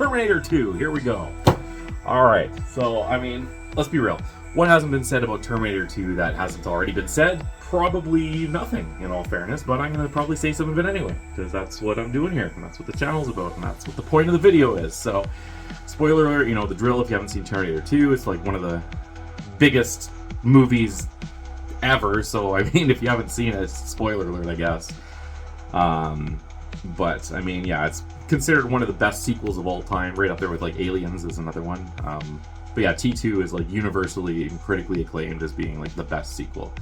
Terminator 2, here we go. Alright, so, I mean, let's be real. What hasn't been said about Terminator 2 that hasn't already been said? Probably nothing, in all fairness, but I'm going to probably say some of it anyway, because that's what I'm doing here, and that's what the channel's about, and that's what the point of the video is. So, spoiler alert, you know, the drill if you haven't seen Terminator 2, it's like one of the biggest movies ever, so, I mean, if you haven't seen it, spoiler alert, I guess. But, I mean, yeah, it's considered one of the best sequels of all time, right up there with, like, Aliens is another one. But yeah, T2 is, like, universally and critically acclaimed as being, like, the best sequel.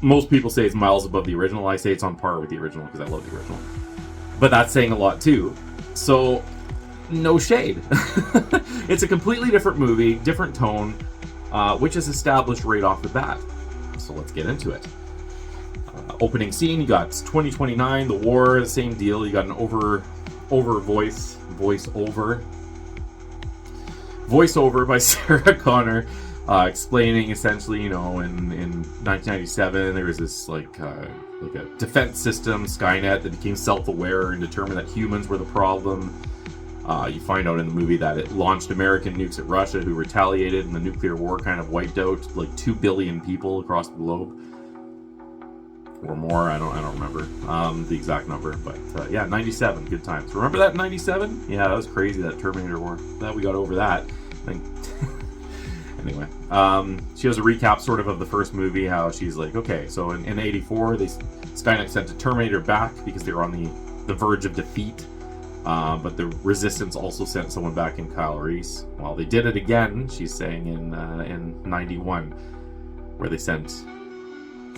Most people say it's miles above the original. I say it's on par with the original because I love the original. But that's saying a lot, too. So, no shade. It's a completely different movie, different tone, which is established right off the bat. So let's get into it. Opening scene, you got 2029, the war, the same deal. You got an voiceover by Sarah Connor, explaining essentially, you know, in 1997 there was this like a defense system, Skynet, that became self-aware and determined that humans were the problem. You find out in the movie that it launched American nukes at Russia, who retaliated, and the nuclear war kind of wiped out like 2 billion people across the globe. Or more, I don't remember the exact number, but yeah, 97, good times. Remember that in 97? Yeah, that was crazy, that Terminator War. Glad we got over that. Anyway, she has a recap sort of the first movie, how she's like, okay, so in 84, Skynet sent a Terminator back because they were on the verge of defeat, but the Resistance also sent someone back in Kyle Reese. Well, they did it again, she's saying, in 91, where they sent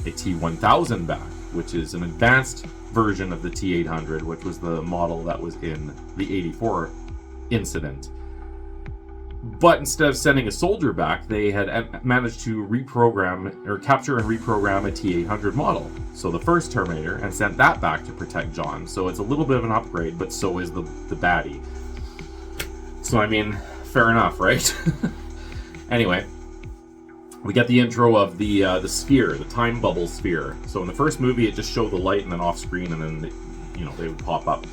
a T-1000 back, which is an advanced version of the T-800, which was the model that was in the 84 incident. But instead of sending a soldier back, they had managed to capture and reprogram a T-800 model. So the first Terminator, and sent that back to protect John. So it's a little bit of an upgrade, but so is the baddie. So I mean, fair enough, right? Anyway, we get the intro of the sphere, the time bubble sphere. So in the first movie, it just showed the light and then off screen, and then they would pop up.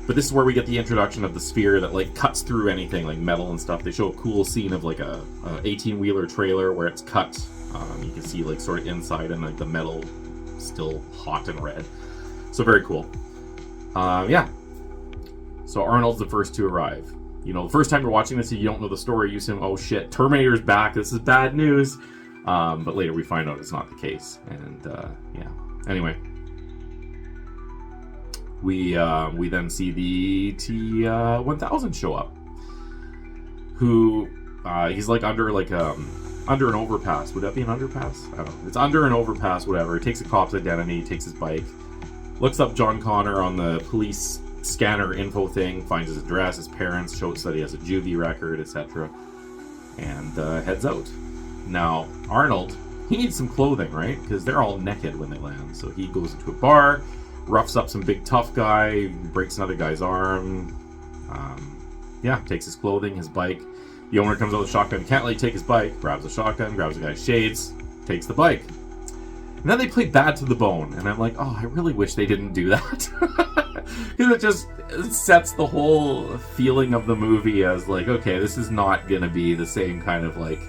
But this is where we get the introduction of the sphere that like cuts through anything like metal and stuff. They show a cool scene of like a 18-wheeler trailer where it's cut. You can see like sort of inside and like the metal still hot and red. So very cool. Yeah. So Arnold's the first to arrive. You know, the first time you're watching this, you don't know the story. You assume, oh shit, Terminator's back. This is bad news. But later we find out it's not the case. And yeah. Anyway, we then see the T-1000 show up. Who he's like under an overpass. Would that be an underpass? I don't know. It's under an overpass, whatever. He takes a cop's identity, takes his bike, looks up John Connor on the police scanner info thing, finds his address, his parents, shows that he has a juvie record, etc., and heads out. Now, Arnold, he needs some clothing, right? Because they're all naked when they land. So he goes into a bar, roughs up some big tough guy, breaks another guy's arm, yeah, takes his clothing, his bike. The owner comes out with a shotgun, can't let him take his bike, grabs a shotgun, grabs the guy's shades, takes the bike. And then they play bad to the bone, and I'm like, oh, I really wish they didn't do that. Because it sets the whole feeling of the movie as like, okay, this is not gonna be the same kind of like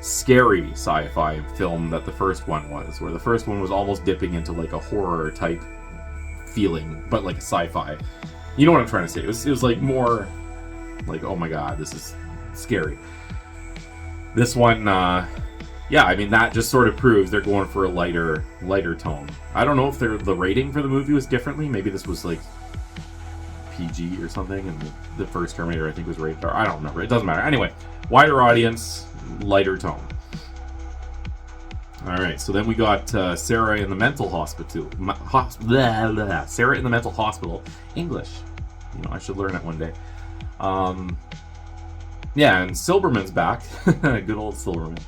scary sci-fi film that the first one was, where the first one was almost dipping into like a horror type feeling, but like a sci-fi. You know what I'm trying to say? It was like more like, oh my god, this is scary. This one, yeah, I mean, that just sort of proves they're going for a lighter tone. I don't know if the rating for the movie was differently. Maybe this was like PG or something, and the first Terminator I think was rated R. I don't remember. It doesn't matter. Anyway, wider audience, lighter tone. All right, so then we got Sarah in the mental hospital. Sarah in the mental hospital. English. You know, I should learn it one day. Yeah, and Silberman's back. Good old Silberman.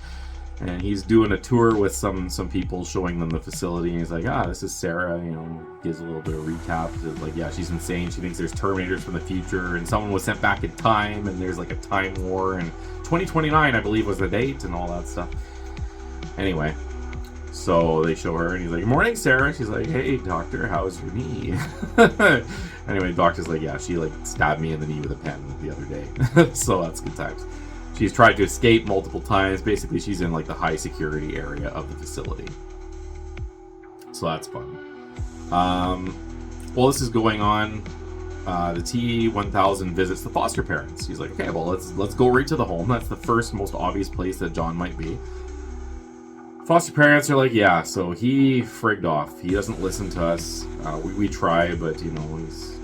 And he's doing a tour with some people, showing them the facility. And he's like, this is Sarah. You know, gives a little bit of recap. It's like, yeah, she's insane. She thinks there's Terminators from the future, and someone was sent back in time, and there's like a time war, and 2029, I believe, was the date, and all that stuff. Anyway, So they show her, and he's like, "Morning, Sarah." She's like, "Hey, doctor, how's your knee?" Anyway, doctor's like, "Yeah, she like stabbed me in the knee with a pen the other day." So that's good times. She's tried to escape multiple times. Basically, she's in like the high security area of the facility. So that's fun. While this is going on, the T-1000 visits the foster parents. He's like, "Okay, well, let's go right to the home. That's the first, most obvious place that John might be." Foster parents are like, "Yeah, so he frigged off. He doesn't listen to us. We try, but, you know, he's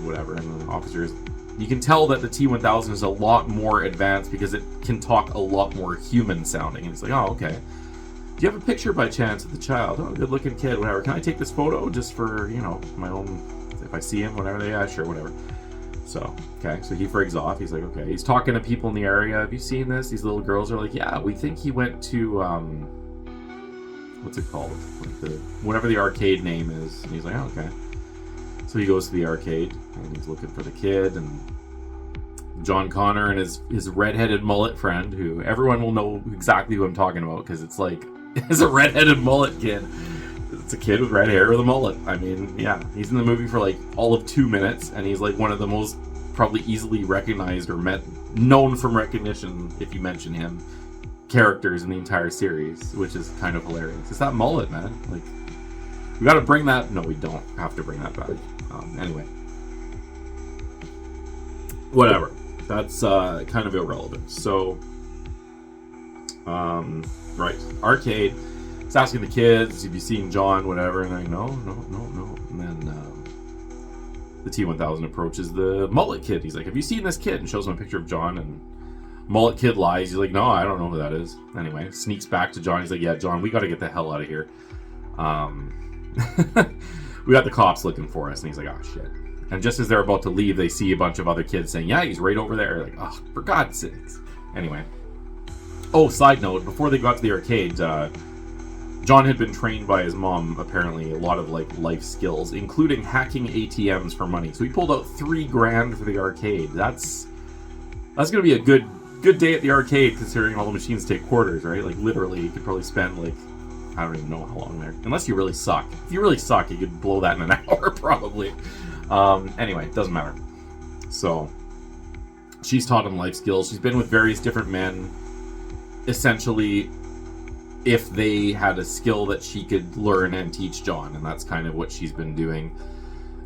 whatever." And the officers, you can tell that the T-1000 is a lot more advanced because it can talk a lot more human sounding. And he's like, "Oh, okay. Do you have a picture by chance of the child? Oh, good looking kid, whatever. Can I take this photo just for, you know, my own, if I see him, whatever." Yeah, sure, whatever. So, okay, so he frigs off. He's like, okay. He's talking to people in the area. "Have you seen this?" These little girls are like, "Yeah, we think he went to, what's it called? Like whatever the arcade name is." And he's like, "Oh, okay." So he goes to the arcade, and he's looking for the kid, and John Connor and his redheaded mullet friend, who everyone will know exactly who I'm talking about, because it's like, it's a redheaded mullet kid. It's a kid with red hair with a mullet. I mean, yeah, he's in the movie for like all of 2 minutes, and he's like one of the most probably easily recognized or known from recognition, if you mention him, characters in the entire series, which is kind of hilarious. It's that mullet, man. Like, we gotta bring that. No, we don't have to bring that back. Anyway, whatever. That's kind of irrelevant. So, right, arcade. It's asking the kids, "Have you seen John?" Whatever, and they're like, no. And then the T-1000 approaches the mullet kid. He's like, "Have you seen this kid?" And shows him a picture of John, and mullet kid lies. He's like, "No, I don't know who that is." Anyway, sneaks back to John. He's like, "Yeah, John, we got to get the hell out of here. We got the cops looking for us." And he's like, "Oh, shit." And just as they're about to leave, they see a bunch of other kids saying, "Yeah, he's right over there." Like, oh, for God's sakes. Anyway. Oh, side note, before they got to the arcade, John had been trained by his mom, apparently, a lot of like life skills, including hacking ATMs for money. So he pulled out $3,000 for the arcade. That's gonna be a good day at the arcade, considering all the machines take quarters, right? Like, literally, you could probably spend like, I don't even know how long there. Unless you really suck. If you really suck, you could blow that in an hour, probably. Anyway, doesn't matter. So, she's taught him life skills. She's been with various different men. Essentially, if they had a skill that she could learn and teach John, and that's kind of what she's been doing.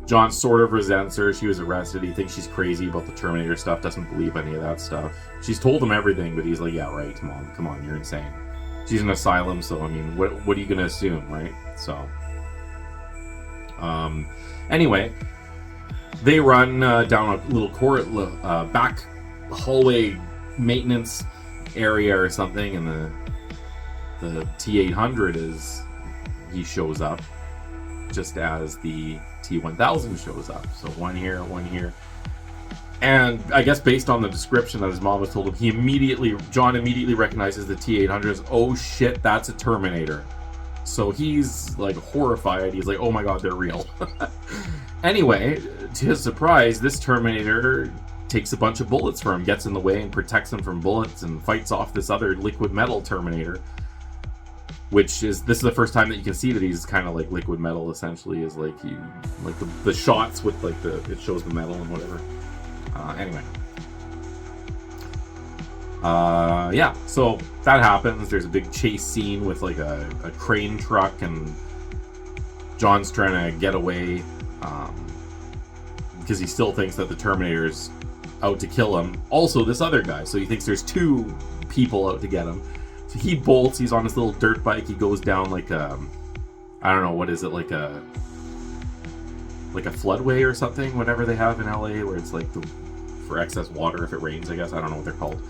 John sort of resents her. She was arrested. He thinks she's crazy about the Terminator stuff, doesn't believe any of that stuff. She's told him everything, but he's like, "Yeah, right, Mom, come on, you're insane." She's in an asylum, so I mean, what are you gonna assume, right? So, anyway, they run down a little back hallway maintenance area or something, and the T-800 he shows up just as the T-1000 shows up. So one here. And I guess based on the description that his mom was told him, John immediately recognizes the T-800 as, "Oh shit, that's a Terminator." So he's like horrified. He's like, "Oh my God, they're real." Anyway, to his surprise, this Terminator takes a bunch of bullets for him, gets in the way and protects him from bullets, and fights off this other liquid metal Terminator. This is the first time that you can see that he's kind of like liquid metal. Essentially, is like the shots with like it shows the metal and whatever. Anyway, yeah. So that happens. There's a big chase scene with like a crane truck, and John's trying to get away because he still thinks that the Terminator's out to kill him. Also, this other guy. So he thinks there's 2 people out to get him. So he bolts. He's on his little dirt bike. He goes down like I don't know, what is it, like a floodway or something, whatever they have in LA, where it's like for excess water if it rains, I guess. I don't know what they're called.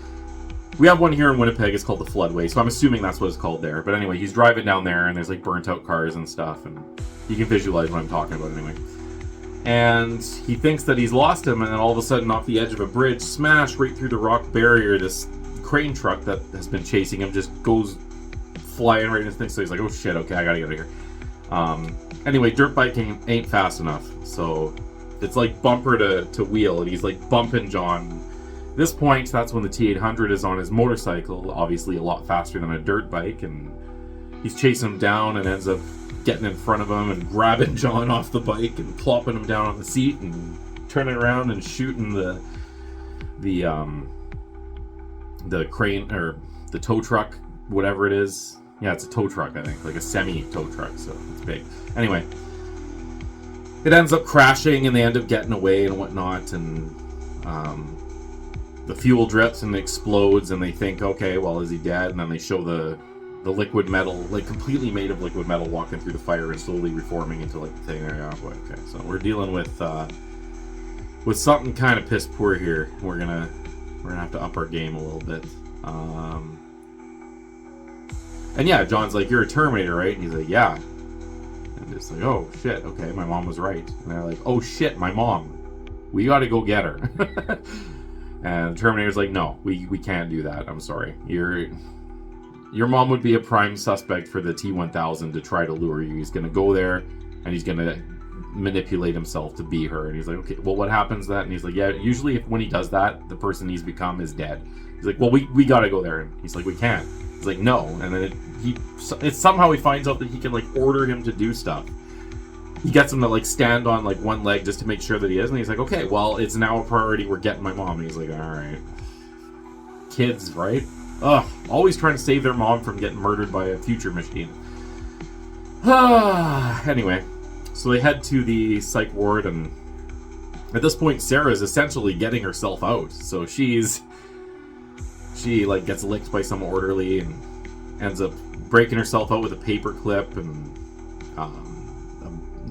We have one here in Winnipeg. It's called the floodway, so I'm assuming that's what it's called there. But anyway, he's driving down there, and there's like burnt out cars and stuff, and you can visualize what I'm talking about anyway. And he thinks that he's lost him, and then all of a sudden, off the edge of a bridge, smash right through the rock barrier, this crane truck that has been chasing him just goes flying right in his thing. So he's like, "Oh shit, okay, I gotta get out of here." Anyway, dirt biking ain't fast enough, so it's like bumper to wheel, and he's like bumping John. At this point, that's when the T-800 is on his motorcycle, obviously a lot faster than a dirt bike, and he's chasing him down and ends up getting in front of him and grabbing John off the bike and plopping him down on the seat and turning around and shooting the crane or the tow truck, whatever it is. Yeah, it's a tow truck, I think, like a semi tow truck, so it's big. Anyway, it ends up crashing and they end up getting away and whatnot, and the fuel drips and explodes, and they think, okay, well, is he dead? And then they show the liquid metal, like completely made of liquid metal, walking through the fire and slowly reforming into like the thing. Oh boy, okay, so we're dealing with something kind of piss poor here. We're gonna have to up our game a little bit. And yeah, John's like, you're a Terminator, right? And he's like, yeah. And it's like, oh shit, okay, my mom was right. And they're like, oh shit, my mom, we gotta go get her. And the Terminator's like, no, we can't do that, I'm sorry. Your mom would be a prime suspect for the T-1000 to try to lure you. He's gonna go there and he's gonna manipulate himself to be her. And he's like, okay, well, what happens to that? And he's like, yeah, usually when he does that, the person he's become is dead. He's like, well, we gotta go there. And he's like, we can't. He's like, no. And then somehow he finds out that he can like order him to do stuff. He gets him to like stand on like one leg just to make sure that he is. And he's like, okay, well, it's now a priority. We're getting my mom. And he's like, all right. Kids, right? Ugh, always trying to save their mom from getting murdered by a future machine. Anyway, so they head to the psych ward, and at this point, Sarah is essentially getting herself out. So she like gets licked by some orderly and ends up breaking herself out with a paper clip and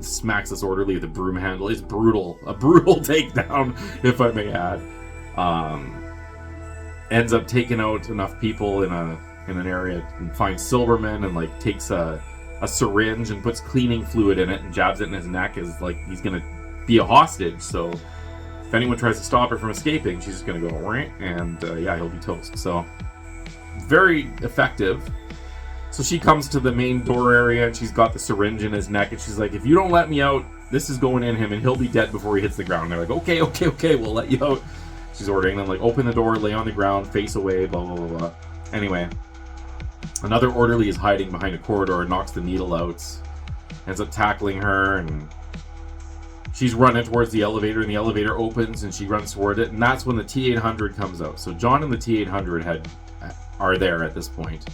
smacks this orderly with a broom handle. It's brutal, a brutal takedown, if I may add. Ends up taking out enough people in an area and finds Silverman and like takes a syringe and puts cleaning fluid in it and jabs it in his neck as like he's gonna be a hostage. So if anyone tries to stop her from escaping, she's just gonna go right, and yeah, he'll be toast. So very effective. So she comes to the main door area and she's got the syringe in his neck and she's like, if you don't let me out, this is going in him and he'll be dead before he hits the ground. And they're like, okay, we'll let you out. She's ordering them, like, open the door, lay on the ground, face away, blah, blah, blah, blah. Anyway, another orderly is hiding behind a corridor and knocks the needle out. Ends up tackling her, and she's running towards the elevator, and the elevator opens, and she runs toward it, and that's when the T-800 comes out. So John and the T-800 are there at this point.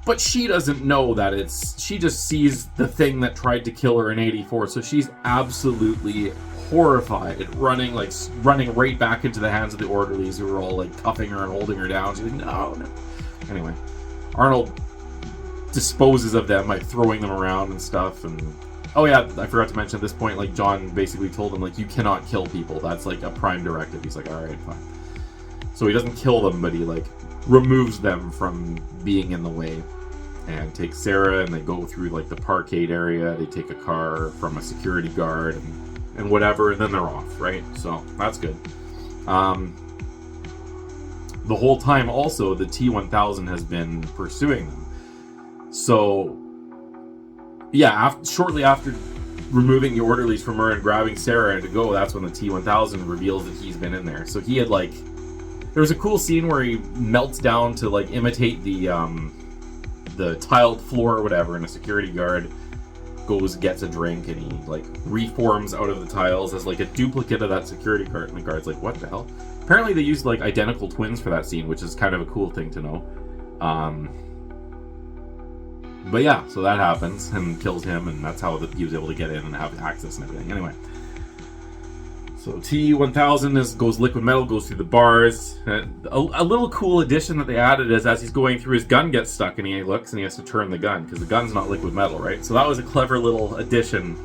But she doesn't know that she just sees the thing that tried to kill her in 84, so she's absolutely horrified, running right back into the hands of the orderlies who are all like cuffing her and holding her down. She's like, no. Anyway, Arnold disposes of them by throwing them around and stuff. And oh yeah, I forgot to mention at this point, like John basically told him like, you cannot kill people. That's like a prime directive. He's like, all right, fine. So he doesn't kill them, but he like removes them from being in the way. And takes Sarah, and they go through like the parkade area. They take a car from a security guard and whatever, and then they're off, right? So that's good. The whole time also, the T-1000 has been pursuing them. So yeah, shortly after removing the orderlies from her and grabbing Sarah to go, that's when the T-1000 reveals that he's been in there. So he had like, there was a cool scene where he melts down to like imitate the tiled floor or whatever, and a security guard gets a drink, and he like reforms out of the tiles as like a duplicate of that security guard, and the guard's like, what the hell? Apparently they used like identical twins for that scene, which is kind of a cool thing to know. But yeah, so that happens and kills him, and that's how he was able to get in and have access and everything. Anyway, so T-1000 goes liquid metal, goes through the bars. A little cool addition that they added is as he's going through, his gun gets stuck, and he looks and he has to turn the gun because the gun's not liquid metal, right? So that was a clever little addition,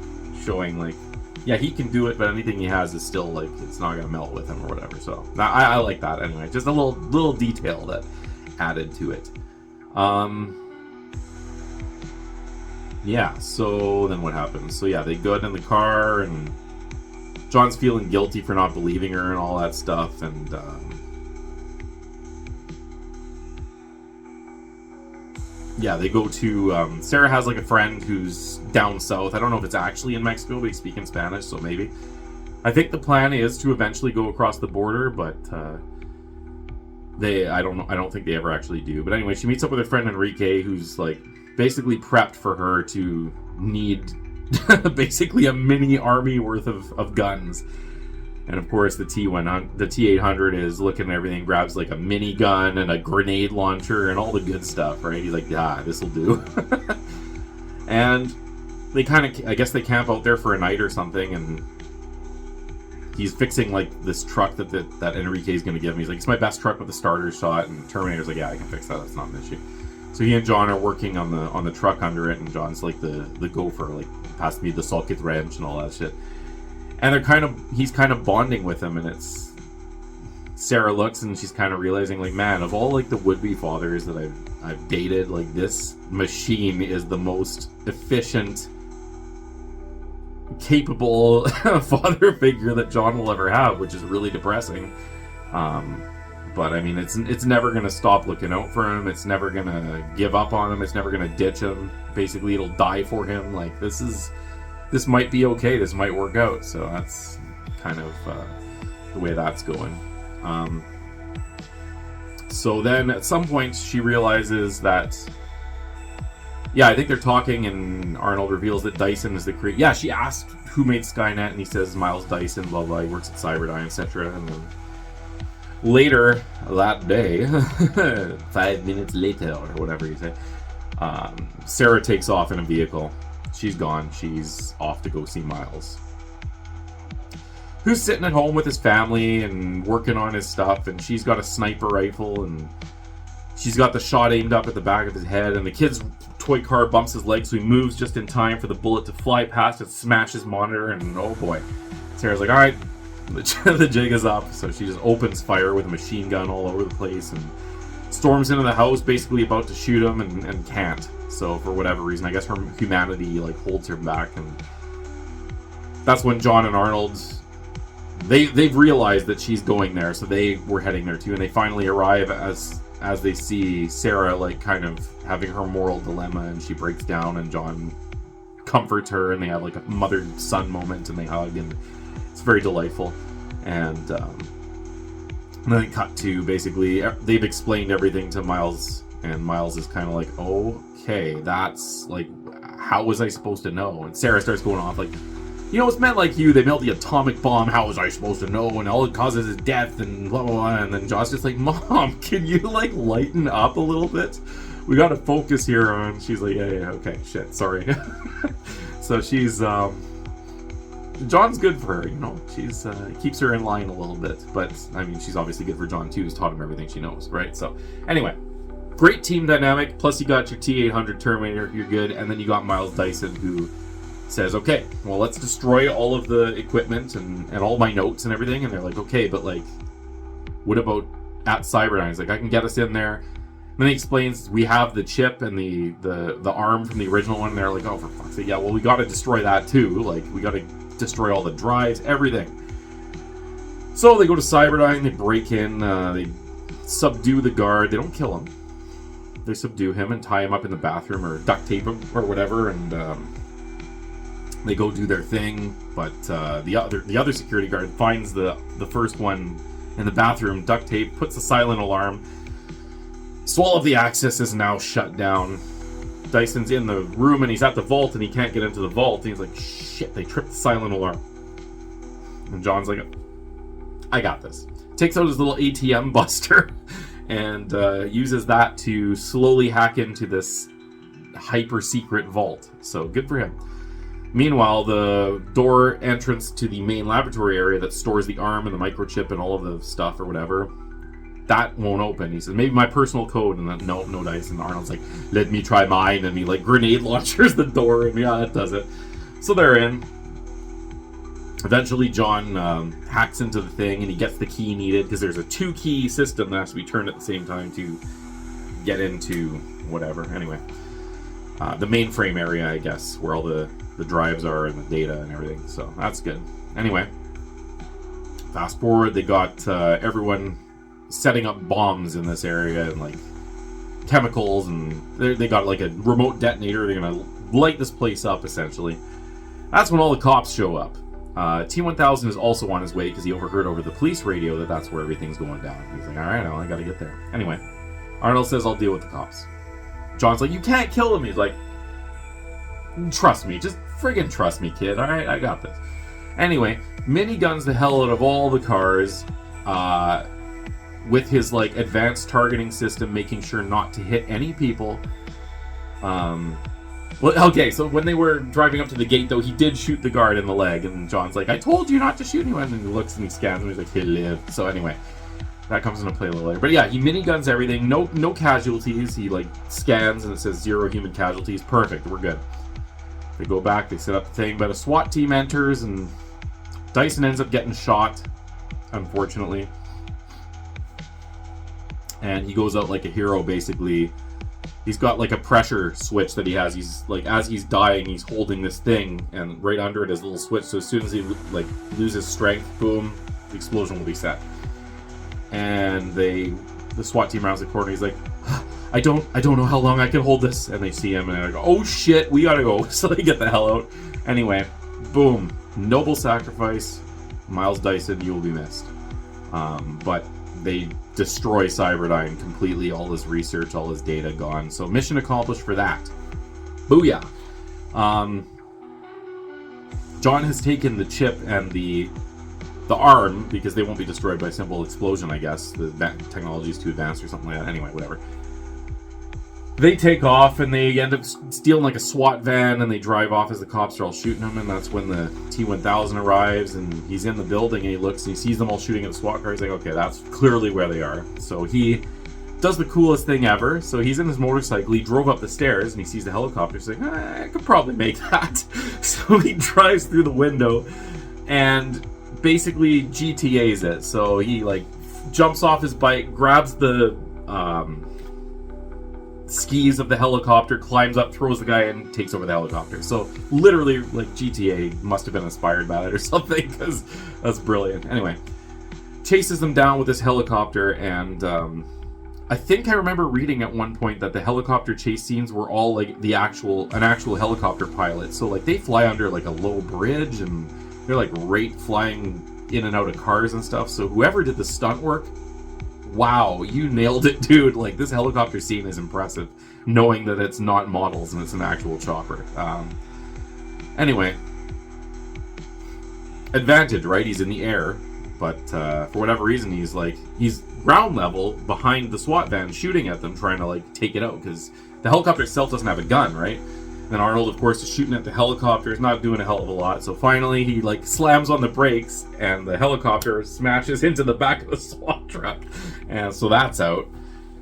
showing like, yeah, he can do it, but anything he has is still like, it's not gonna melt with him or whatever. So I like that anyway. Just a little detail that added to it. Yeah. So then what happens? So yeah, they go in the car and John's feeling guilty for not believing her and all that stuff, and yeah, they go to Sarah has like a friend who's down south. I don't know if it's actually in Mexico, but he's speaking Spanish, so maybe. I think the plan is to eventually go across the border, but I don't think they ever actually do. But anyway, she meets up with her friend Enrique, who's like basically prepped for her to need basically a mini army worth of guns. And of course, the T-800 is looking at everything, grabs like a mini gun and a grenade launcher and all the good stuff, right? He's like, yeah, this will do. And they kind of, I guess they camp out there for a night or something, and he's fixing like this truck that Enrique's going to give him. He's like, it's my best truck with a starter shot, and Terminator's like, yeah, I can fix that. That's not an issue. So he and John are working on the truck under it, and John's like the gopher, like pass me the socket wrench and all that shit. And he's kind of bonding with him, and it's Sarah looks and she's kind of realizing, like, man, of all like the would-be fathers that I've dated, like, this machine is the most efficient, capable father figure that John will ever have, which is really depressing. But I mean, it's never gonna stop looking out for him. It's never gonna give up on him. It's never gonna ditch him. Basically, it'll die for him. Like, this might be okay. This might work out. So that's kind of the way that's going. So then at some point she realizes that, yeah, I think they're talking, and Arnold reveals that Dyson is the creator. Yeah, she asked who made Skynet, and he says Miles Dyson, blah blah, he works at Cyberdyne, etc. And then later that day, 5 minutes later, or whatever you say, Sarah takes off in a vehicle. She's gone. She's off to go see Miles, who's sitting at home with his family and working on his stuff, and she's got a sniper rifle, and she's got the shot aimed up at the back of his head, and the kid's toy car bumps his leg, so he moves just in time for the bullet to fly past and smash his monitor, and oh boy. Sarah's like, alright, the jig is up. So she just opens fire with a machine gun all over the place and storms into the house, basically about to shoot him, and can't. So for whatever reason, I guess her humanity like holds her back, and that's when John and Arnold, they've realized that she's going there, so they were heading there too, and they finally arrive as they see Sarah like kind of having her moral dilemma, and she breaks down, and John comforts her, and they have like a mother-son moment, and they hug, and it's very delightful. And then they cut to basically they've explained everything to Miles, and Miles is kind of like, okay, that's like, how was I supposed to know? And Sarah starts going off like, you know, it's men like you, they melt the atomic bomb, how was I supposed to know? And all it causes is death and blah, blah, blah. And then Josh's just like, Mom, can you, like, lighten up a little bit? We gotta focus here on... She's like, yeah, okay, shit, sorry. So she's, John's good for her, you know? She's, keeps her in line a little bit. But, I mean, she's obviously good for John, too, who's taught him everything she knows, right? So, anyway. Great team dynamic, plus you got your T-800 Terminator, you're good. And then you got Miles Dyson, who says, okay, well, let's destroy all of the equipment and all my notes and everything. And they're like, okay, but like, what about at Cyberdyne? He's like, I can get us in there. And then he explains, we have the chip and the arm from the original one. And they're like, oh, for fuck's sake, yeah, well, we got to destroy that too. Like, we got to destroy all the drives, everything. So they go to Cyberdyne, they break in, they subdue the guard. They don't kill him. They subdue him and tie him up in the bathroom or duct tape him or whatever, and they go do their thing, but the other security guard finds the first one in the bathroom, duct tape, puts a silent alarm. So all of the access is now shut down. Dyson's in the room and he's at the vault and he can't get into the vault. And he's like, shit, they tripped the silent alarm. And John's like, I got this. Takes out his little ATM buster and uses that to slowly hack into this hyper secret vault. So good for him. Meanwhile, the door entrance to the main laboratory area that stores the arm and the microchip and all of the stuff or whatever, that won't open. He says, maybe my personal code. And then, no dice. And Arnold's like, let me try mine. And he like grenade launchers the door. And yeah, that does it. So they're in. Eventually, John hacks into the thing and he gets the key needed, because there's a 2-key system that has to be turned at the same time to get into whatever. Anyway, the mainframe area, I guess, where all the drives are and the data and everything. So that's good. Anyway, fast forward, they got everyone setting up bombs in this area and like chemicals, and they got like a remote detonator. They're gonna light this place up essentially. That's when all the cops show up. T-1000 is also on his way because he overheard over the police radio that that's where everything's going down. He's like, alright, I gotta get there. Anyway, Arnold says, I'll deal with the cops. John's like, you can't kill him. He's like, trust me, just friggin' trust me, kid. All right, I got this. Anyway, miniguns the hell out of all the cars, with his like advanced targeting system, making sure not to hit any people. Well, okay, so when they were driving up to the gate, though, he did shoot the guard in the leg, and John's like, I told you not to shoot anyone, and he looks and he scans, and he's like, he'll live. So anyway, that comes into play a little later. But yeah, he miniguns everything, no casualties. He like scans, and it says 0 human casualties. Perfect, we're good. They go back, they set up the thing, but a SWAT team enters, and Dyson ends up getting shot, unfortunately. And he goes out like a hero, basically. He's got like a pressure switch that he has. He's like, as he's dying, he's holding this thing, and right under it is a little switch. So as soon as he like loses strength, boom, the explosion will be set. And the SWAT team rounds the corner. He's like, I don't know how long I can hold this. And they see him, and they go, oh shit, we gotta go. So they get the hell out. Anyway, boom, noble sacrifice. Miles Dyson, you will be missed. But they destroy Cyberdyne completely. All his research, all his data gone. So mission accomplished for that. Booyah. John has taken the chip and the arm, because they won't be destroyed by simple explosion, I guess. The technology is too advanced or something like that. Anyway, whatever. They take off, and they end up stealing like a SWAT van, and they drive off as the cops are all shooting them, and that's when the T-1000 arrives, and he's in the building, and he looks, and he sees them all shooting at the SWAT car. He's like, okay, that's clearly where they are. So he does the coolest thing ever. So he's in his motorcycle, he drove up the stairs, and he sees the helicopter. He's like, I could probably make that. So he drives through the window, and basically GTA's it. So he like jumps off his bike, grabs the skis of the helicopter, climbs up, throws the guy in, takes over the helicopter. So literally, like, GTA must have been inspired by that or something, because that's brilliant. Anyway, chases them down with this helicopter, and I think I remember reading at one point that the helicopter chase scenes were all like an actual helicopter pilot. So like they fly under like a low bridge, and they're like flying in and out of cars and stuff. So whoever did the stunt work, wow, you nailed it, dude. Like, this helicopter scene is impressive, knowing that it's not models and it's an actual chopper. Anyway, advantage, right? He's in the air, but for whatever reason, he's ground level behind the SWAT van, shooting at them, trying to like take it out, because the helicopter itself doesn't have a gun, right? And Arnold, of course, is shooting at the helicopter. He's not doing a hell of a lot. So finally, he like slams on the brakes, and the helicopter smashes into the back of the SWAT truck. And so that's out.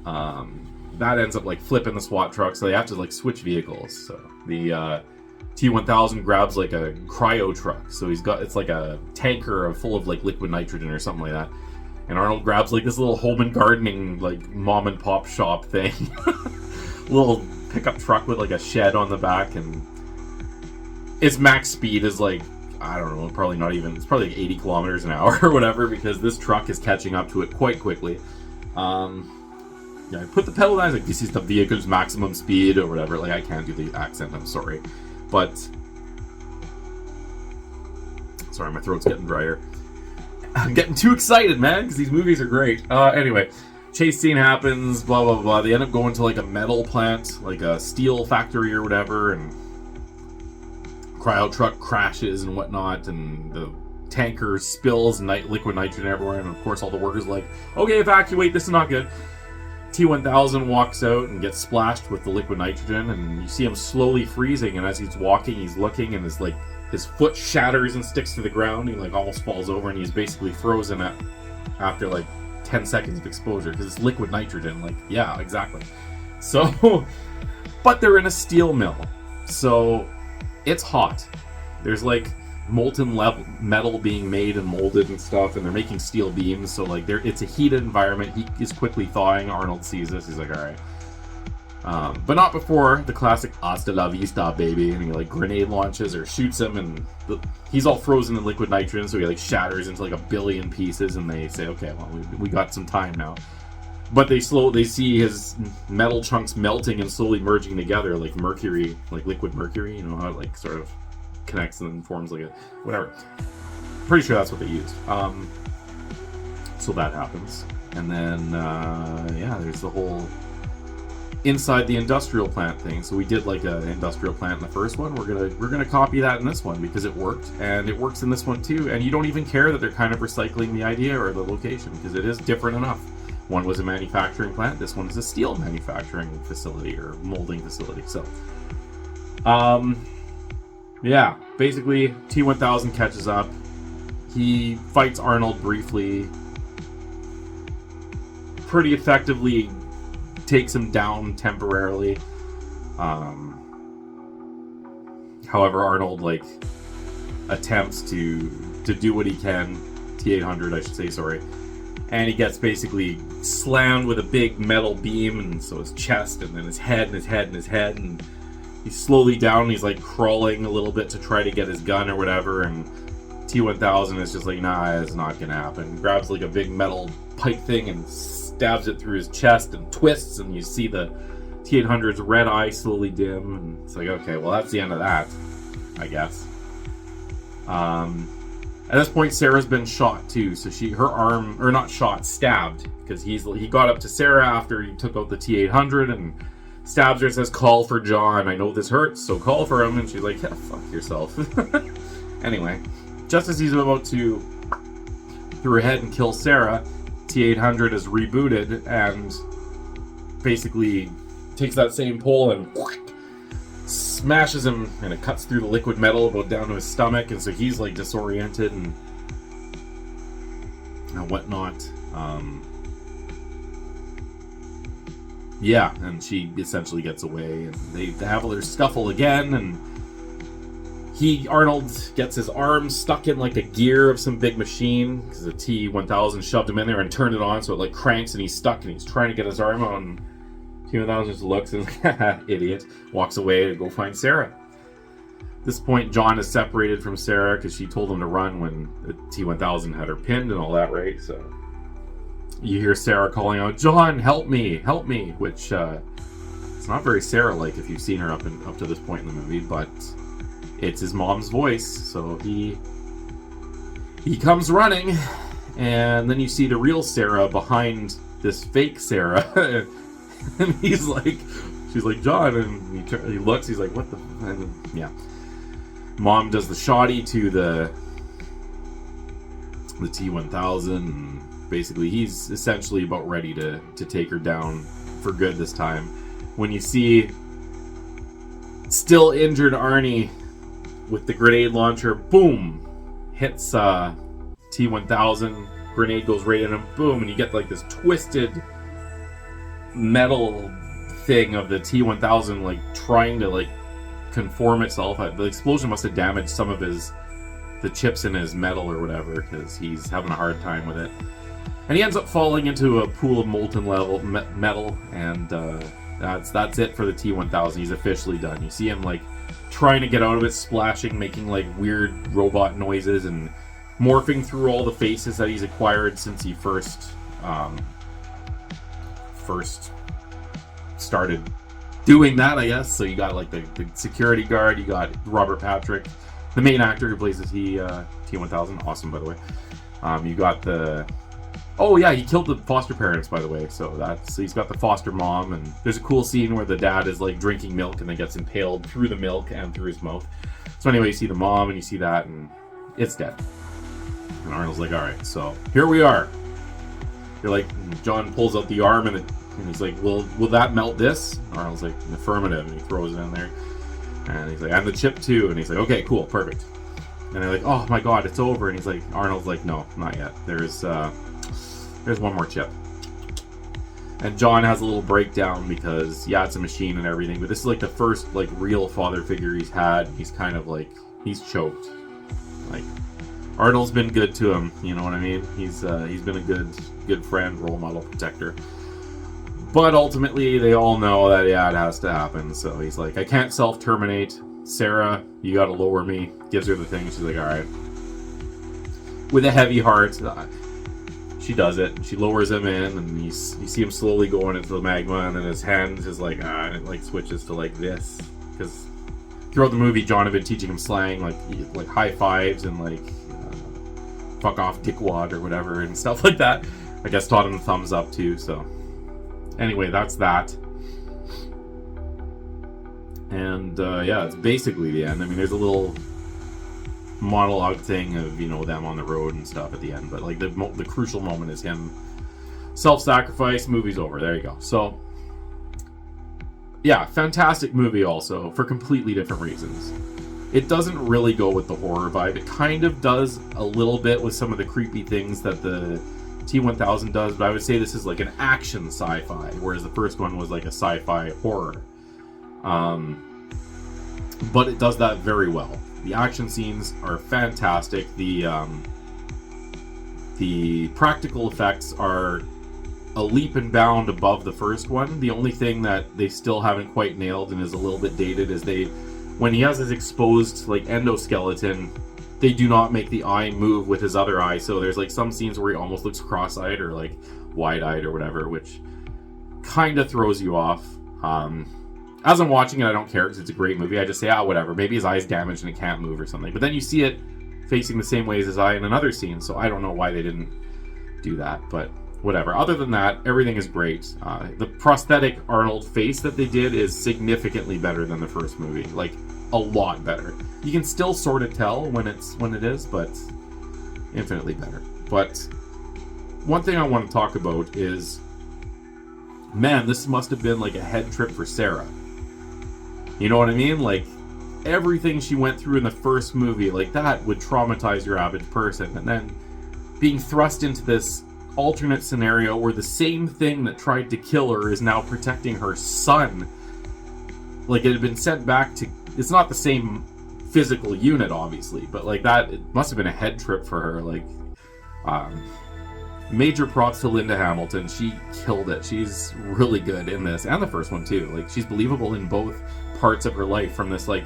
That ends up like flipping the SWAT truck, so they have to like switch vehicles. So the T-1000 grabs like a cryo truck. So it's like a tanker full of like liquid nitrogen or something like that. And Arnold grabs like this little home and gardening like mom and pop shop thing. Little pickup truck with like a shed on the back, and its max speed is like, I don't know, probably not even, it's probably like 80 kilometers an hour or whatever, because this truck is catching up to it quite quickly. Yeah, I put the pedal down, like, this is the vehicle's maximum speed or whatever. Like, I can't do the accent, I'm sorry. But, sorry, my throat's getting drier. I'm getting too excited, man, because these movies are great. Anyway, chase scene happens, blah, blah, blah. They end up going to, like, a metal plant, like a steel factory or whatever, and cryo truck crashes and whatnot, and the tanker spills liquid nitrogen everywhere, and of course all the workers are like, okay, evacuate, this is not good. T-1000 walks out and gets splashed with the liquid nitrogen, and you see him slowly freezing, and as he's walking, he's looking, and his foot shatters and sticks to the ground. He like almost falls over, and he's basically frozen after like 10 seconds of exposure, because it's liquid nitrogen. Like, yeah, exactly. So, but they're in a steel mill, so it's hot. There's like molten metal being made and molded and stuff, and they're making steel beams, so like it's a heated environment. He is quickly thawing. Arnold sees this, he's like, all right. But not before the classic hasta la vista, baby, and he like grenade launches or shoots him, and he's all frozen in liquid nitrogen, so he like shatters into like a billion pieces, and they say, okay, well, we got some time now. But they see his metal chunks melting and slowly merging together, like mercury, like liquid mercury, you know how it like sort of connects and forms like a whatever. Pretty sure that's what they used. So that happens, and then yeah, there's the whole inside the industrial plant thing. So we did like an industrial plant in the first one. We're gonna copy that in this one because it worked, and it works in this one too. And you don't even care that they're kind of recycling the idea or the location because it is different enough. One was a manufacturing plant. This one is a steel manufacturing facility or molding facility. So, yeah, basically T-1000 catches up. He fights Arnold briefly, pretty effectively takes him down temporarily. However, Arnold like attempts to do what he can. T-800, I should say, sorry. And he gets basically slammed with a big metal beam, and so his chest, and then his head, and his head, and his head, and he's slowly down, and he's like crawling a little bit to try to get his gun or whatever, and T-1000 is just like, nah, it's not gonna happen. Grabs like a big metal pipe thing and stabs it through his chest and twists, and you see the T-800's red eye slowly dim, and it's like, okay, well, that's the end of that, I guess. At this point, Sarah's been shot too, so her arm, or not shot, stabbed, because he got up to Sarah after he took out the T-800 and stabs her and says, call for John, I know this hurts, so call for him, and she's like, yeah, fuck yourself. Anyway, just as he's about to through her head and kill Sarah, T-800 is rebooted and basically takes that same pole and smashes him, and it cuts through the liquid metal about down to his stomach, and so he's like disoriented and whatnot. Yeah, and she essentially gets away, and they have their scuffle again, and Arnold gets his arm stuck in like a gear of some big machine because the T-1000 shoved him in there and turned it on, so it like cranks and he's stuck, and he's trying to get his arm out, and T-1000 just looks and is like, idiot, walks away to go find Sarah. At this point, John is separated from Sarah because she told him to run when the T-1000 had her pinned and all that, right? So you hear Sarah calling out, John, help me, which it's not very Sarah-like if you've seen her up to this point in the movie, but it's his mom's voice, so he comes running, and then you see the real Sarah behind this fake Sarah, and she's like, John, and he looks, he's like, what the, and yeah. Mom does the shoddy to the T-1000, and basically he's essentially about ready to take her down for good this time. When you see still injured Arnie with the grenade launcher, boom, hits T-1000, grenade goes right in him, boom, and you get like this twisted metal thing of the T-1000 like trying to like conform itself. The explosion must have damaged some of the chips in his metal or whatever, because he's having a hard time with it, and he ends up falling into a pool of molten metal, and that's it for the T-1000. He's officially done. You see him like trying to get out of it, splashing, making like weird robot noises, and morphing through all the faces that he's acquired since he first started doing that, I guess. So you got like the security guard, you got Robert Patrick, the main actor who plays the T-1000, awesome by the way. You got he killed the foster parents, by the way, so he's got the foster mom, and there's a cool scene where the dad is like drinking milk and then gets impaled through the milk and through his mouth. So anyway, you see the mom and you see that, and it's dead. And Arnold's like, alright, so here we are. You're like, John pulls out the arm, and he's like, will that melt this? And Arnold's like, affirmative, and he throws it in there. And he's like, and the chip too. And he's like, okay, cool, perfect. And they're like, oh my god, it's over. And he's like, Arnold's like, no, not yet. There's one more chip. And John has a little breakdown because, yeah, it's a machine and everything, but this is like the first like real father figure he's had. He's kind of like, he's choked. Like, Arnold's been good to him, you know what I mean? He's been a good friend, role model, protector. But ultimately, they all know that, yeah, it has to happen. So he's like, I can't self-terminate. Sarah, you gotta lower me. Gives her the thing. She's like, alright. With a heavy heart, she does it. She lowers him in, and you see him slowly going into the magma, and then his hand is like, and it like switches to like this. Because throughout the movie, John had been teaching him slang, like high fives and like fuck off dickwad or whatever and stuff like that. I guess taught him thumbs up too, so anyway, that's that. And yeah, it's basically the end. I mean, there's a little monologue thing of, you know, them on the road and stuff at the end, but like the crucial moment is him self-sacrifice, movie's over. There you go. So yeah, fantastic movie also for completely different reasons. It doesn't really go with the horror vibe. It kind of does a little bit with some of the creepy things that the T-1000 does, but I would say this is like an action sci-fi, whereas the first one was like a sci-fi horror. But it does that very well. The action scenes are fantastic. The practical effects are a leap and bound above the first one. The only thing that they still haven't quite nailed and is a little bit dated is when he has his exposed like endoskeleton, they do not make the eye move with his other eye. So there's like some scenes where he almost looks cross-eyed or like wide-eyed or whatever, which kind of throws you off. As I'm watching it, I don't care because it's a great movie. I just say, whatever. Maybe his eye's damaged and it can't move or something. But then you see it facing the same way as his eye in another scene, so I don't know why they didn't do that, but whatever. Other than that, everything is great. The prosthetic Arnold face that they did is significantly better than the first movie. Like, a lot better. You can still sort of tell when it is, but infinitely better. But one thing I want to talk about is, man, this must have been like a head trip for Sarah. You know what I mean? Like, everything she went through in the first movie, like, that would traumatize your average person. And then being thrust into this alternate scenario where the same thing that tried to kill her is now protecting her son. Like, it had been sent back to... It's not the same physical unit, obviously, but, like, that... It must have been a head trip for her. Like, major props to Linda Hamilton. She killed it. She's really good in this, and the first one, too. Like, she's believable in both parts of her life, from this like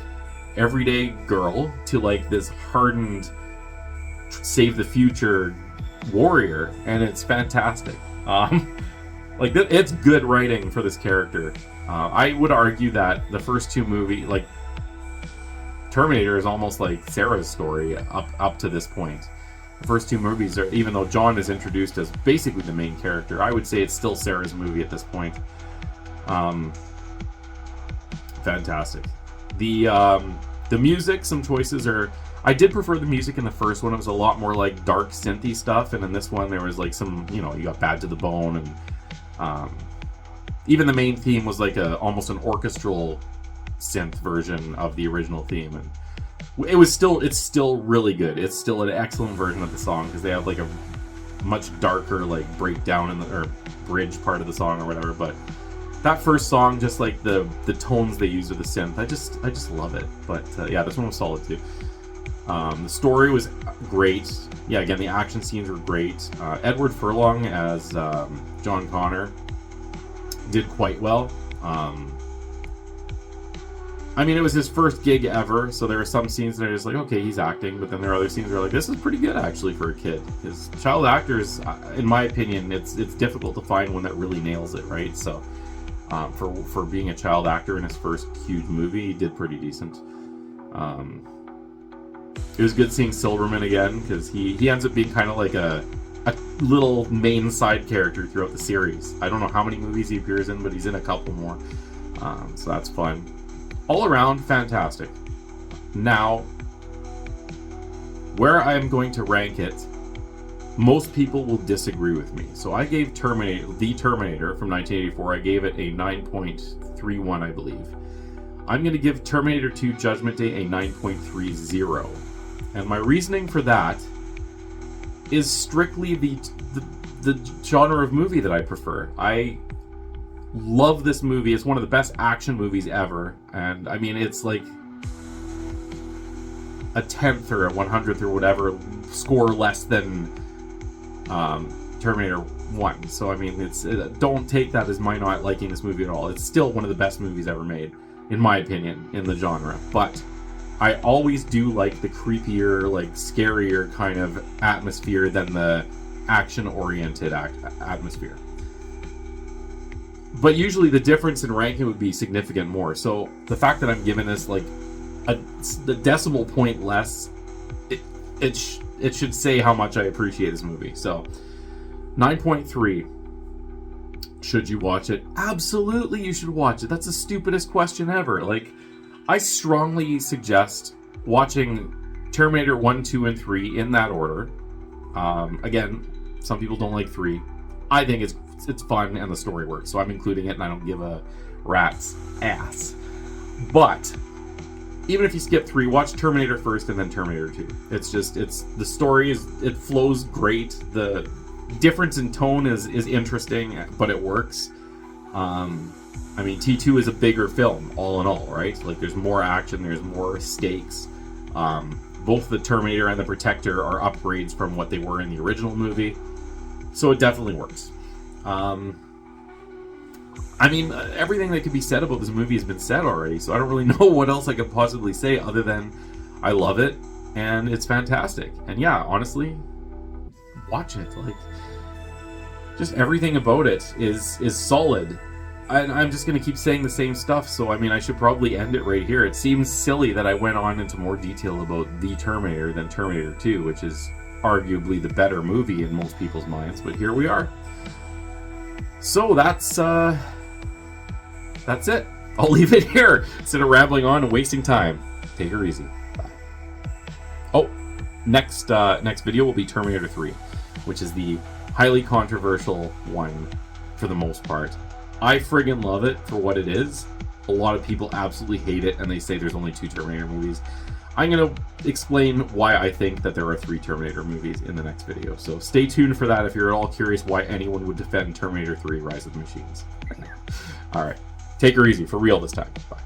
everyday girl to like this hardened save the future warrior, and it's fantastic. Like, it's good writing for this character. I would argue that the first two movies, like Terminator, is almost like Sarah's story up to this point. The first two movies are, even though John is introduced as basically the main character, I would say it's still Sarah's movie at this point. Fantastic. The music, some choices are... I did prefer the music in the first one. It was a lot more like dark synthy stuff, and in this one there was like some, you know, you got Bad to the Bone, and even the main theme was like almost an orchestral synth version of the original theme, and it's still really good. It's still an excellent version of the song, because they have like a much darker like breakdown or bridge part of the song or whatever, but that first song, just like the tones they use with the synth, I just love it. But yeah, this one was solid too. The story was great. Yeah, again, the action scenes were great. Edward Furlong as John Connor did quite well. I mean, it was his first gig ever, so there are some scenes that are just like, okay, he's acting, but then there are other scenes where like, this is pretty good actually for a kid. Because child actors, in my opinion, it's difficult to find one that really nails it, right? So for being a child actor in his first huge movie, he did pretty decent. It was good seeing Silverman again, because he ends up being kind of like a little main side character throughout the series. I don't know how many movies he appears in, but he's in a couple more. So that's fun. All around, fantastic. Now, where I'm going to rank it, most people will disagree with me. So I gave The Terminator from 1984, I gave it a 9.31, I believe. I'm going to give Terminator 2 Judgment Day a 9.30. And my reasoning for that is strictly the genre of movie that I prefer. I love this movie. It's one of the best action movies ever. And I mean, it's like a 10th or a 100th or whatever score less than Terminator 1. So I mean, don't take that as my not liking this movie at all. It's still one of the best movies ever made, in my opinion, in the genre. But I always do like the creepier, like scarier kind of atmosphere than the action-oriented atmosphere. But usually the difference in ranking would be significant more. So the fact that I'm giving this like the decimal point less, it should say how much I appreciate this movie. So 9.3. Should you watch it? Absolutely, you should watch it. That's the stupidest question ever. Like, I strongly suggest watching Terminator 1, 2, and 3 in that order. Again, some people don't like 3. I think it's fun and the story works, so I'm including it and I don't give a rat's ass. But even if you skip 3, watch Terminator first and then Terminator 2. The story it flows great. The difference in tone is interesting, but it works. I mean, T2 is a bigger film, all in all, right? Like, there's more action, there's more stakes. Both the Terminator and the Protector are upgrades from what they were in the original movie. So it definitely works. I mean, everything that could be said about this movie has been said already, so I don't really know what else I could possibly say other than I love it, and it's fantastic. And yeah, honestly, watch it. Like, just everything about it is solid. I'm just going to keep saying the same stuff, so I mean, I should probably end it right here. It seems silly that I went on into more detail about The Terminator than Terminator 2, which is arguably the better movie in most people's minds, but here we are. So that's it. I'll leave it here instead of rambling on and wasting time. Take her easy. Bye. Oh, next video will be Terminator 3, which is the highly controversial one for the most part. I friggin' love it for what it is. A lot of people absolutely hate it, and they say there's only 2 Terminator movies. I'm going to explain why I think that there are 3 Terminator movies in the next video. So stay tuned for that if you're at all curious why anyone would defend Terminator 3 Rise of the Machines. Alright, take her easy, for real this time. Bye.